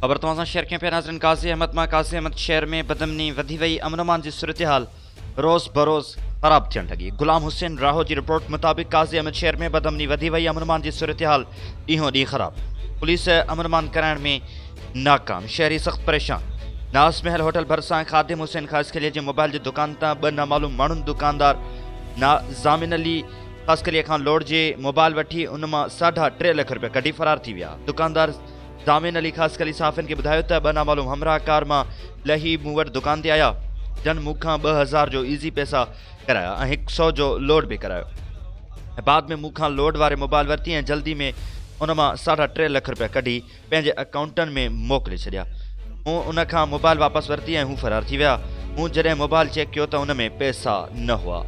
ख़बर तव्हां शेयर कयूं पिया नाज़रीन। काज़ी अहमद मां काज़ी अहमद शहर में बदमनी वधी वई, अमन अमान जी सूरत हाल रोज़ बरोज़ ख़राब थियण लगी। गुलाम हुसैन राहो जी रिपोर्ट मुताबिक़ काज़ी अहमद शहर में बदमनी वधी वई, अमन अमान जी सूरत हाल ॾींहों ॾींहुं ख़राब। पुलिस अमन अमान कराइण में नाकाम, शहरी सख़्त परेशान। नास महल होटल भरिसां ख़ादिम हुसैन ख़ासकलीअ जे मोबाइल जी दुकान तां ॿ नामालूम माण्हुनि दुकानदार ज़ामिन अली ख़ासकलीअ खां लोड जे मोबाइल वठी उन मां ₹3.5 लख कढी फ़रार थी विया। दुकानदार ज़ामिन अली ख़ासकली साफ़िन खे ॿुधायो त ॿ नामालूम हमराह कार मां लही मूं वटि दुकान ते आया, जन मूंखां 2000 जो ईज़ी पैसा कराया ऐं 100 जो लोड बि करायो ऐं बाद में मूंखां लोड वारे मोबाइल वरिती ऐं जल्दी में उन मां ₹3.5 लख कढी पंहिंजे अकाउंटनि में मोकिले छॾिया। मूं उन खां मोबाइल वापसि वरिती ऐं हू फ़रार थी विया। मूं जॾहिं मोबाइल चेक कयो त उन में पैसा न हुआ।